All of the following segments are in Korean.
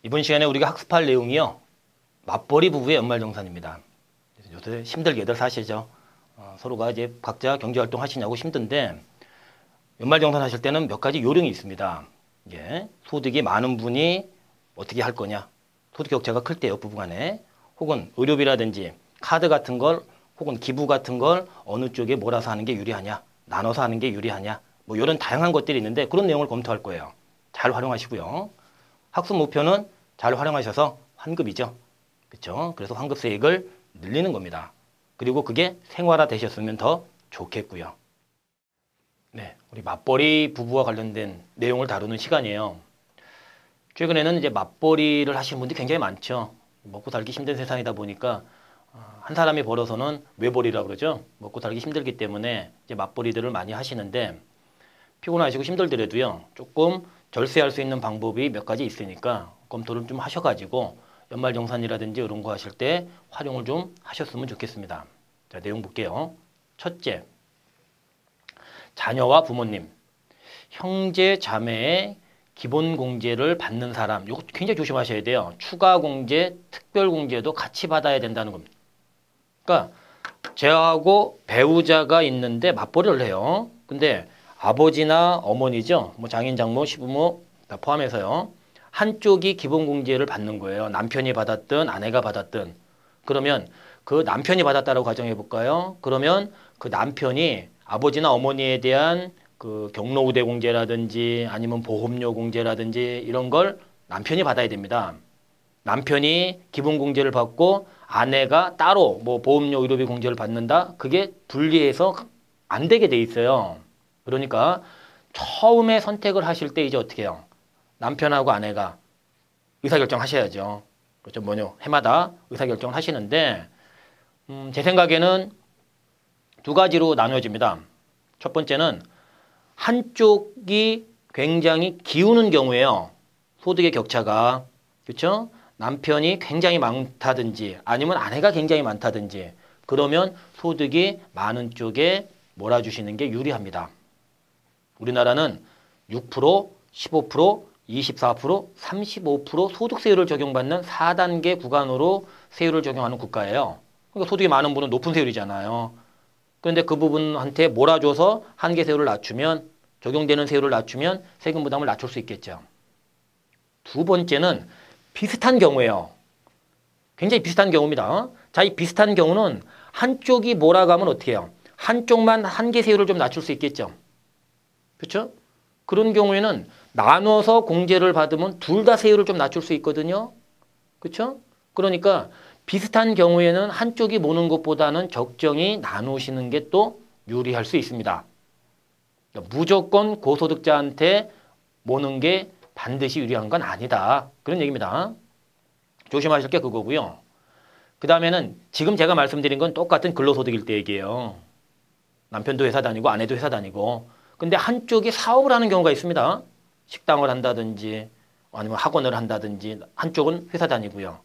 이번 시간에 우리가 학습할 내용이요. 맞벌이 부부의 연말정산입니다. 요새 힘들게들 사시죠. 서로가 이제 각자 경제활동 하시냐고 힘든데 연말정산 하실 때는 몇 가지 요령이 있습니다. 이게 소득이 많은 분이 어떻게 할 거냐. 소득 격차가 클 때요, 부부간에. 혹은 의료비라든지 카드 같은 걸 혹은 기부 같은 걸 어느 쪽에 몰아서 하는 게 유리하냐. 나눠서 하는 게 유리하냐. 뭐 이런 다양한 것들이 있는데 그런 내용을 검토할 거예요. 잘 활용하시고요. 학습 목표는 잘 활용하셔서 환급이죠. 그렇죠? 그래서 환급 세액을 늘리는 겁니다. 그리고 그게 생활화 되셨으면 더 좋겠고요. 네, 우리 맞벌이 부부와 관련된 내용을 다루는 시간이에요. 최근에는 이제 맞벌이를 하시는 분들이 굉장히 많죠. 먹고 살기 힘든 세상이다 보니까 한 사람이 벌어서는 외벌이라고 그러죠. 먹고 살기 힘들기 때문에 이제 맞벌이들을 많이 하시는데 피곤하시고 힘들더라도요. 조금 절세할 수 있는 방법이 몇 가지 있으니까 검토를 좀 하셔가지고 연말정산이라든지 이런 거 하실 때 활용을 좀 하셨으면 좋겠습니다. 자, 내용 볼게요. 첫째, 자녀와 부모님, 형제, 자매의 기본 공제를 받는 사람, 이거 굉장히 조심하셔야 돼요. 추가 공제, 특별 공제도 같이 받아야 된다는 겁니다. 그러니까 저하고 배우자가 있는데 맞벌이를 해요. 근데 아버지나 어머니죠. 뭐 장인, 장모, 시부모 다 포함해서요. 한쪽이 기본 공제를 받는 거예요. 남편이 받았든 아내가 받았든. 그러면 그 남편이 받았다라고 가정해 볼까요? 그러면 그 남편이 아버지나 어머니에 대한 그 경로우대 공제라든지 아니면 보험료 공제라든지 이런 걸 남편이 받아야 됩니다. 남편이 기본 공제를 받고 아내가 따로 뭐 보험료 의료비 공제를 받는다? 그게 분리해서 안 되게 돼 있어요. 그러니까 처음에 선택을 하실 때 이제 어떻게 해요? 남편하고 아내가 의사결정 하셔야죠. 그렇죠. 뭐냐, 해마다 의사결정을 하시는데 제 생각에는 두 가지로 나눠집니다. 첫 번째는 한쪽이 굉장히 기우는 경우에요. 소득의 격차가. 그렇죠? 남편이 굉장히 많다든지 아니면 아내가 굉장히 많다든지 그러면 소득이 많은 쪽에 몰아주시는 게 유리합니다. 우리나라는 6%, 15%, 24%, 35% 소득세율을 적용받는 4단계 구간으로 세율을 적용하는 국가예요. 그러니까 소득이 많은 분은 높은 세율이잖아요. 그런데 그 부분한테 몰아줘서 한계세율을 낮추면 적용되는 세율을 낮추면 세금 부담을 낮출 수 있겠죠. 두 번째는 비슷한 경우예요. 굉장히 비슷한 경우입니다. 자, 이 비슷한 경우는 한쪽이 몰아가면 어떻게 해요? 한쪽만 한계세율을 좀 낮출 수 있겠죠. 그렇죠? 그런 경우에는 나눠서 공제를 받으면 둘 다 세율을 좀 낮출 수 있거든요. 그렇죠? 그러니까 비슷한 경우에는 한쪽이 모는 것보다는 적정히 나누시는 게 또 유리할 수 있습니다. 그러니까 무조건 고소득자한테 모는 게 반드시 유리한 건 아니다. 그런 얘기입니다. 조심하실 게 그거고요. 그 다음에는 지금 제가 말씀드린 건 똑같은 근로소득일 때 얘기예요. 남편도 회사 다니고 아내도 회사 다니고 근데 한쪽이 사업을 하는 경우가 있습니다. 식당을 한다든지 아니면 학원을 한다든지 한쪽은 회사 다니고요.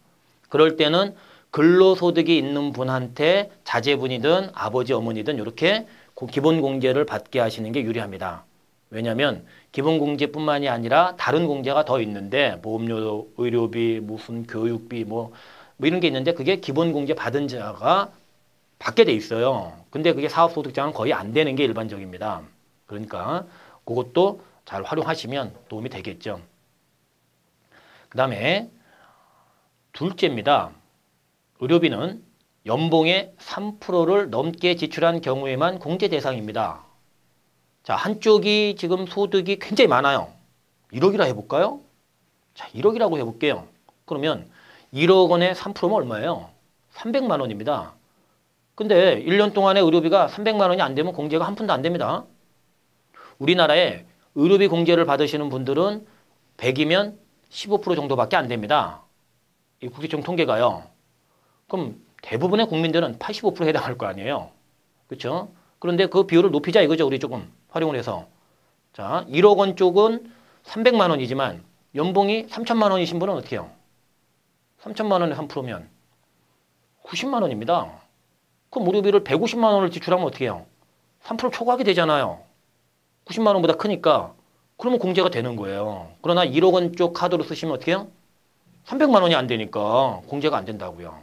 그럴 때는 근로소득이 있는 분한테 자제분이든 아버지 어머니든 이렇게 기본 공제를 받게 하시는 게 유리합니다. 왜냐하면 기본 공제뿐만이 아니라 다른 공제가 더 있는데 보험료, 의료비, 무슨 교육비 뭐 이런 게 있는데 그게 기본 공제 받은 자가 받게 돼 있어요. 근데 그게 사업소득자는 거의 안 되는 게 일반적입니다. 그러니까 그것도 잘 활용하시면 도움이 되겠죠. 그 다음에 둘째입니다. 의료비는 연봉의 3%를 넘게 지출한 경우에만 공제 대상입니다. 자, 한쪽이 지금 소득이 굉장히 많아요. 1억이라 해볼까요? 자, 1억이라고 해볼게요. 그러면 1억 원에 3%면 얼마예요? 300만 원입니다. 근데 1년 동안의 의료비가 300만 원이 안 되면 공제가 한 푼도 안 됩니다. 우리나라에 의료비 공제를 받으시는 분들은 100이면 15% 정도밖에 안 됩니다. 이 국세청 통계가요. 그럼 대부분의 국민들은 85%에 해당할 거 아니에요. 그렇죠? 그런데 그 비율을 높이자 이거죠. 우리 조금 활용을 해서. 자, 1억 원 쪽은 300만 원이지만 연봉이 3천만 원이신 분은 어떻게 해요? 3천만 원에 3%면 90만 원입니다. 그럼 의료비를 150만 원을 지출하면 어떻게 해요? 3% 초과하게 되잖아요. 90만 원보다 크니까. 그러면 공제가 되는 거예요. 그러나 1억 원 쪽 카드로 쓰시면 어떻게 해요? 300만 원이 안 되니까 공제가 안 된다고요.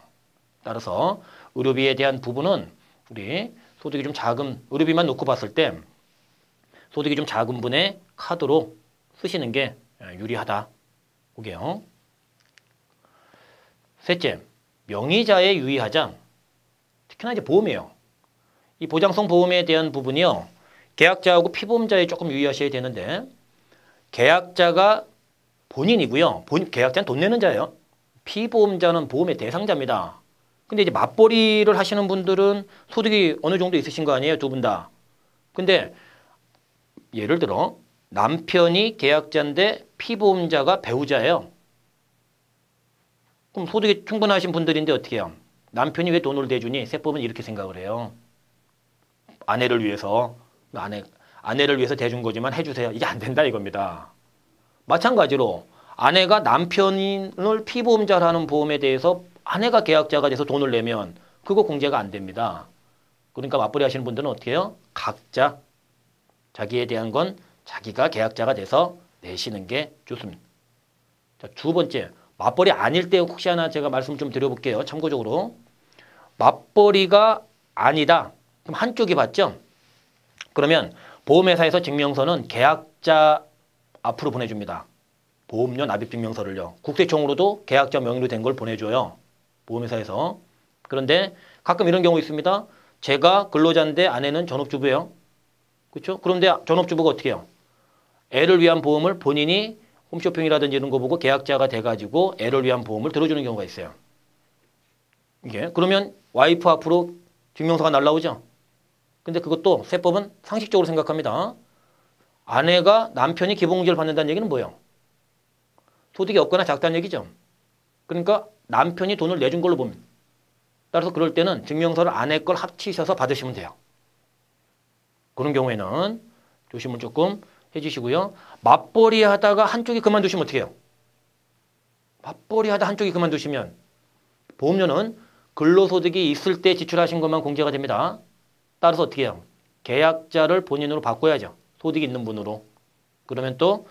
따라서 의료비에 대한 부분은 우리 소득이 좀 작은 의료비만 놓고 봤을 때 소득이 좀 작은 분의 카드로 쓰시는 게 유리하다. 보게요. 셋째, 명의자에 유의하자. 특히나 이제 보험이에요. 이 보장성 보험에 대한 부분이요. 계약자하고 피보험자에 조금 유의하셔야 되는데 계약자가 본인이고요. 계약자는 돈 내는 자예요. 피보험자는 보험의 대상자입니다. 근데 이제 맞벌이를 하시는 분들은 소득이 어느 정도 있으신 거 아니에요? 두 분 다. 근데 예를 들어 남편이 계약자인데 피보험자가 배우자예요. 그럼 소득이 충분하신 분들인데 어떻게 해요? 남편이 왜 돈을 대주니? 세법은 이렇게 생각을 해요. 아내를 위해서 아내를 위해서 대준 거지만 해주세요. 이게 안 된다 이겁니다. 마찬가지로 아내가 남편을 피보험자라는 보험에 대해서 아내가 계약자가 돼서 돈을 내면 그거 공제가 안 됩니다. 그러니까 맞벌이 하시는 분들은 어떻게 해요? 각자 자기에 대한 건 자기가 계약자가 돼서 내시는 게 좋습니다. 자, 두 번째, 맞벌이 아닐 때 혹시 하나 제가 말씀 좀 드려볼게요. 참고적으로 맞벌이가 아니다. 그럼 한쪽이 받죠? 그러면 보험회사에서 증명서는 계약자 앞으로 보내줍니다. 보험료 납입증명서를요. 국세청으로도 계약자 명의로 된 걸 보내줘요. 보험회사에서. 그런데 가끔 이런 경우 있습니다. 제가 근로자인데 아내는 전업주부예요. 그렇죠? 그런데 전업주부가 어떻게 해요? 애를 위한 보험을 본인이 홈쇼핑이라든지 이런 거 보고 계약자가 돼가지고 애를 위한 보험을 들어주는 경우가 있어요. 이게 그러면 와이프 앞으로 증명서가 날라오죠? 근데 그것도 세법은 상식적으로 생각합니다. 아내가 남편이 기본공제를 받는다는 얘기는 뭐예요? 소득이 없거나 작다는 얘기죠. 그러니까 남편이 돈을 내준 걸로 봅니다. 따라서 그럴 때는 증명서를 아내 걸 합치셔서 받으시면 돼요. 그런 경우에는 조심을 조금 해주시고요. 맞벌이 하다가 한쪽이 그만두시면 어떻게 해요? 맞벌이 하다 한쪽이 그만두시면 보험료는 근로소득이 있을 때 지출하신 것만 공제가 됩니다. 따라서 어떻게 해요? 계약자를 본인으로 바꿔야죠. 소득이 있는 분으로. 그러면 또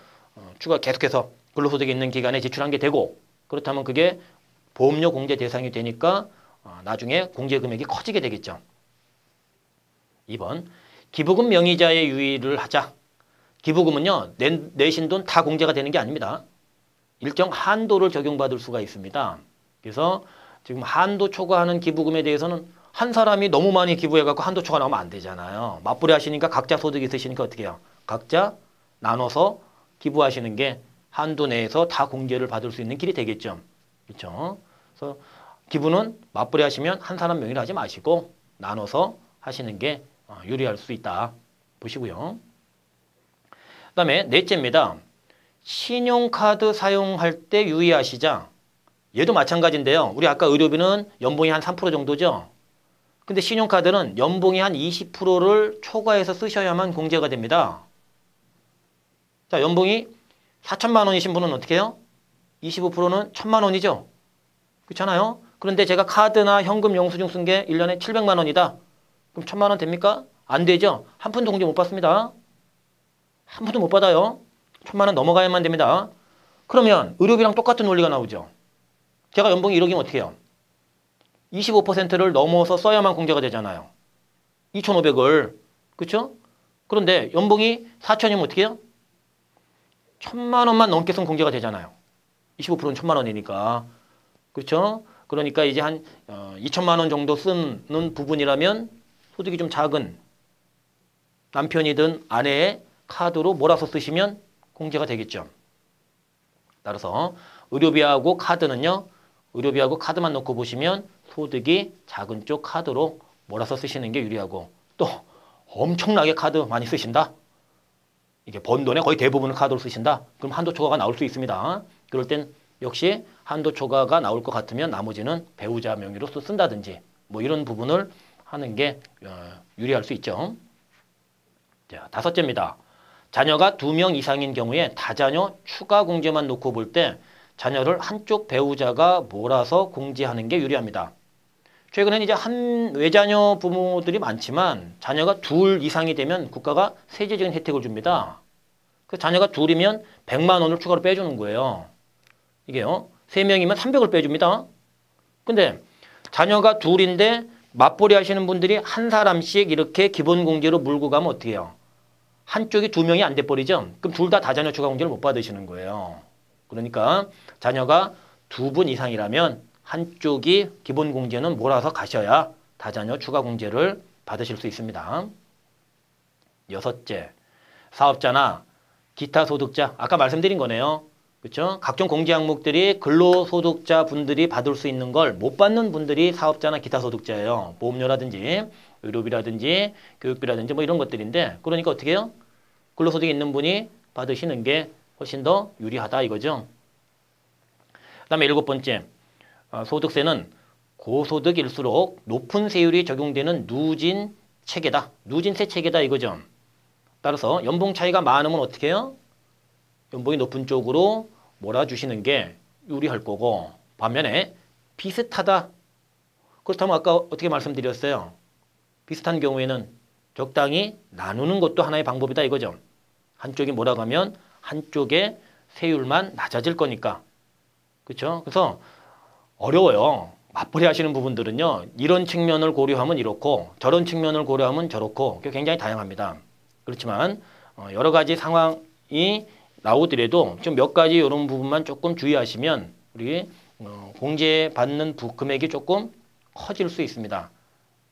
추가 계속해서 근로소득이 있는 기간에 지출한 게 되고 그렇다면 그게 보험료 공제 대상이 되니까 나중에 공제 금액이 커지게 되겠죠. 2번, 기부금 명의자의 유의를 하자. 기부금은요, 내신 돈 다 공제가 되는 게 아닙니다. 일정 한도를 적용받을 수가 있습니다. 그래서 지금 한도 초과하는 기부금에 대해서는 한 사람이 너무 많이 기부해갖고 한도 초과 나오면 안 되잖아요. 맞벌이 하시니까 각자 소득이 있으시니까 어떻게 해요? 각자 나눠서 기부하시는 게 한도 내에서 다 공제를 받을 수 있는 길이 되겠죠. 그렇죠? 그래서 기부는 맞벌이 하시면 한 사람 명의로 하지 마시고 나눠서 하시는 게 유리할 수 있다. 보시고요. 그 다음에 넷째입니다. 신용카드 사용할 때 유의하시자. 얘도 마찬가지인데요. 우리 아까 의료비는 연봉이 한 3% 정도죠. 근데 신용카드는 연봉이 한 20%를 초과해서 쓰셔야만 공제가 됩니다. 자, 연봉이 4천만 원이신 분은 어떻게 해요? 25%는 1,000만 원이죠. 그렇잖아요. 그런데 제가 카드나 현금 영수증 쓴 게 1년에 700만 원이다. 그럼 1,000만 원 됩니까? 안 되죠. 한 푼도 공제 못 받습니다. 한 푼도 못 받아요. 1,000만 원 넘어가야만 됩니다. 그러면 의료비랑 똑같은 원리가 나오죠. 제가 연봉이 1억이면 어떻게 해요? 25%를 넘어서 써야만 공제가 되잖아요. 2,500을. 그렇죠? 그런데 연봉이 4천이면 어떻게 해요? 1,000만 원만 넘게 쓰면 공제가 되잖아요. 25%는 1,000만 원이니까. 그렇죠? 그러니까 이제 한 2천만 원 정도 쓰는 부분이라면 소득이 좀 작은 남편이든 아내의 카드로 몰아서 쓰시면 공제가 되겠죠. 따라서 의료비하고 카드는요. 의료비하고 카드만 놓고 보시면 소득이 작은 쪽 카드로 몰아서 쓰시는 게 유리하고 또 엄청나게 카드 많이 쓰신다. 이게 번 돈의 거의 대부분을 카드로 쓰신다. 그럼 한도 초과가 나올 수 있습니다. 그럴 땐 역시 한도 초과가 나올 것 같으면 나머지는 배우자 명의로 쓴다든지 뭐 이런 부분을 하는 게 유리할 수 있죠. 자, 다섯째입니다. 자녀가 2명 이상인 경우에 다자녀 추가 공제만 놓고 볼 때 자녀를 한쪽 배우자가 몰아서 공제하는 게 유리합니다. 최근에는 이제 한 외자녀 부모들이 많지만 자녀가 2 이상이 되면 국가가 세제적인 혜택을 줍니다. 그 자녀가 2이면 100만 원을 추가로 빼주는 거예요. 이게요. 3명이면 300을 빼줍니다. 근데 자녀가 둘인데 맞벌이 하시는 분들이 한 사람씩 이렇게 기본공제로 물고 가면 어떻게 해요? 한쪽이 2명이 안 돼버리죠? 그럼 둘 다 다자녀 추가공제를 못 받으시는 거예요. 그러니까 자녀가 2분 이상이라면 한쪽이 기본공제는 몰아서 가셔야 다자녀 추가공제를 받으실 수 있습니다. 6째, 사업자나 기타 소득자, 아까 말씀드린 거네요. 그렇죠? 각종 공제 항목들이 근로소득자 분들이 받을 수 있는 걸 못 받는 분들이 사업자나 기타 소득자예요. 보험료라든지 의료비라든지 교육비라든지 뭐 이런 것들인데, 그러니까 어떻게 해요? 근로소득이 있는 분이 받으시는 게 훨씬 더 유리하다 이거죠. 그 다음에 7번째, 소득세는 고소득일수록 높은 세율이 적용되는 누진 체계다. 누진세 체계다 이거죠. 따라서 연봉 차이가 많으면 어떻게 해요? 연봉이 높은 쪽으로 몰아주시는 게 유리할 거고, 반면에 비슷하다. 그렇다면 아까 어떻게 말씀드렸어요? 비슷한 경우에는 적당히 나누는 것도 하나의 방법이다 이거죠. 한쪽이 몰아가면 한쪽의 세율만 낮아질 거니까. 그렇죠? 그래서 어려워요. 맞벌이 하시는 부분들은요. 이런 측면을 고려하면 이렇고 저런 측면을 고려하면 저렇고 굉장히 다양합니다. 그렇지만 여러 가지 상황이 나오더라도 좀 몇 가지 이런 부분만 조금 주의하시면 우리 공제받는 금액이 조금 커질 수 있습니다.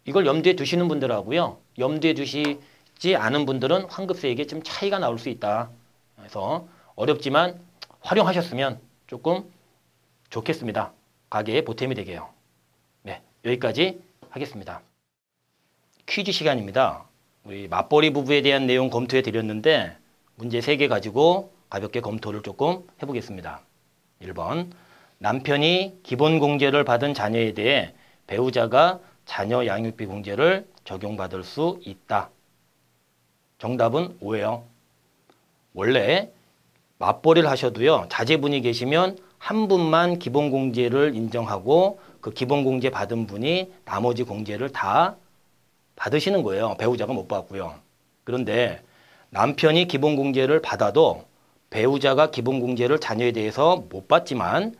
이걸 염두에 두시는 분들하고요. 염두에 두시지 않은 분들은 환급세액에 좀 차이가 나올 수 있다. 그래서 어렵지만 활용하셨으면 조금 좋겠습니다. 가게에 보탬이 되게요. 네, 여기까지 하겠습니다. 퀴즈 시간입니다. 우리 맞벌이 부부에 대한 내용 검토해 드렸는데 문제 3개 가지고 가볍게 검토를 조금 해보겠습니다. 1번, 남편이 기본공제를 받은 자녀에 대해 배우자가 자녀 양육비 공제를 적용받을 수 있다. 정답은 O예요. 원래 맞벌이를 하셔도요. 자제분이 계시면 한 분만 기본공제를 인정하고 그 기본공제 받은 분이 나머지 공제를 다 받으시는 거예요. 배우자가 못 받고요. 그런데 남편이 기본공제를 받아도 배우자가 기본공제를 자녀에 대해서 못 받지만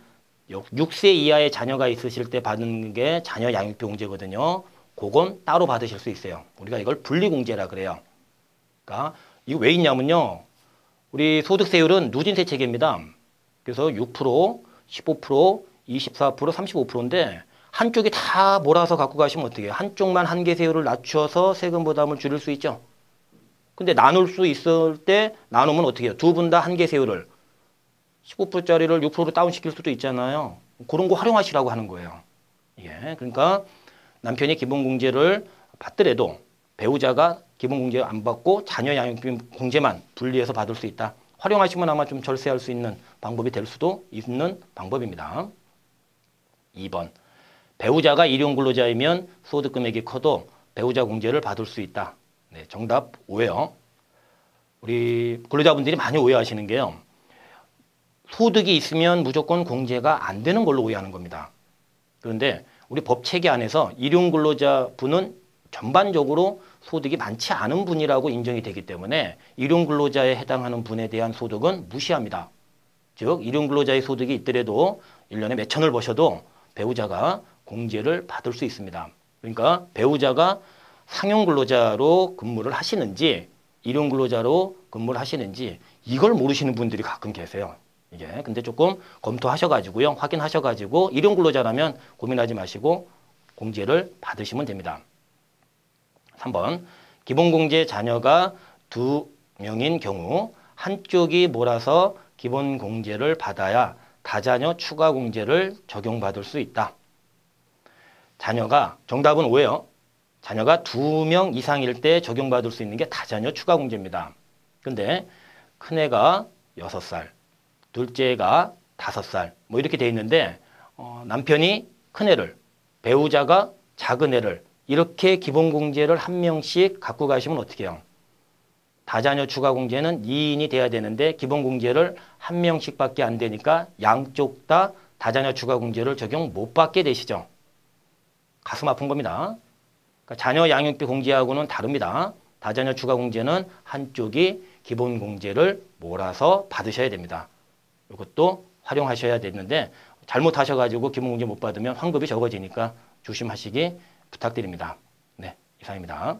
6세 이하의 자녀가 있으실 때 받는 게 자녀 양육비 공제거든요. 그건 따로 받으실 수 있어요. 우리가 이걸 분리공제라 그래요. 그러니까 이거 왜 있냐면요. 우리 소득세율은 누진세 체계입니다. 그래서 6%, 15%, 24%, 35%인데 한쪽이 다 몰아서 갖고 가시면 어떻게 해요? 한쪽만 한계세율을 낮춰서 세금 부담을 줄일 수 있죠. 근데 나눌 수 있을 때 나누면 어떻게 해요? 두 분 다 한계세율을 15%짜리를 6%로 다운시킬 수도 있잖아요. 그런 거 활용하시라고 하는 거예요. 예, 그러니까 남편이 기본공제를 받더라도 배우자가 기본공제 안 받고 자녀 양육비 공제만 분리해서 받을 수 있다. 활용하시면 아마 좀 절세할 수 있는 방법이 될 수도 있는 방법입니다. 2번, 배우자가 일용근로자이면 소득금액이 커도 배우자 공제를 받을 수 있다. 네, 정답 O예요. 우리 근로자분들이 많이 오해하시는 게요. 소득이 있으면 무조건 공제가 안 되는 걸로 오해하는 겁니다. 그런데 우리 법 체계 안에서 일용근로자분은 전반적으로 소득이 많지 않은 분이라고 인정이 되기 때문에 일용근로자에 해당하는 분에 대한 소득은 무시합니다. 즉 일용근로자의 소득이 있더라도 1년에 몇 천을 버셔도 배우자가 공제를 받을 수 있습니다. 그러니까 배우자가 상용근로자로 근무를 하시는지 일용근로자로 근무를 하시는지 이걸 모르시는 분들이 가끔 계세요. 이게 근데 조금 검토하셔가지고요. 확인하셔가지고 일용근로자라면 고민하지 마시고 공제를 받으시면 됩니다. 3번, 기본공제 자녀가 2명인 경우 한쪽이 몰아서 기본공제를 받아야 다자녀 추가공제를 적용받을 수 있다. 자녀가, 정답은 O예요. 자녀가 2명 이상일 때 적용받을 수 있는 게 다자녀 추가공제입니다. 근데 큰애가 6살, 둘째가 5살 뭐 이렇게 돼 있는데 남편이 큰애를, 배우자가 작은애를 이렇게 기본공제를 한 명씩 갖고 가시면 어떻게 해요? 다자녀 추가공제는 2인이 돼야 되는데 기본공제를 한 명씩밖에 안 되니까 양쪽 다 다자녀 추가공제를 적용 못 받게 되시죠. 가슴 아픈 겁니다. 그러니까 자녀 양육비 공제하고는 다릅니다. 다자녀 추가공제는 한쪽이 기본공제를 몰아서 받으셔야 됩니다. 이것도 활용하셔야 되는데 잘못하셔가지고 기본공제 못 받으면 환급이 적어지니까 조심하시기 부탁드립니다. 네, 이상입니다.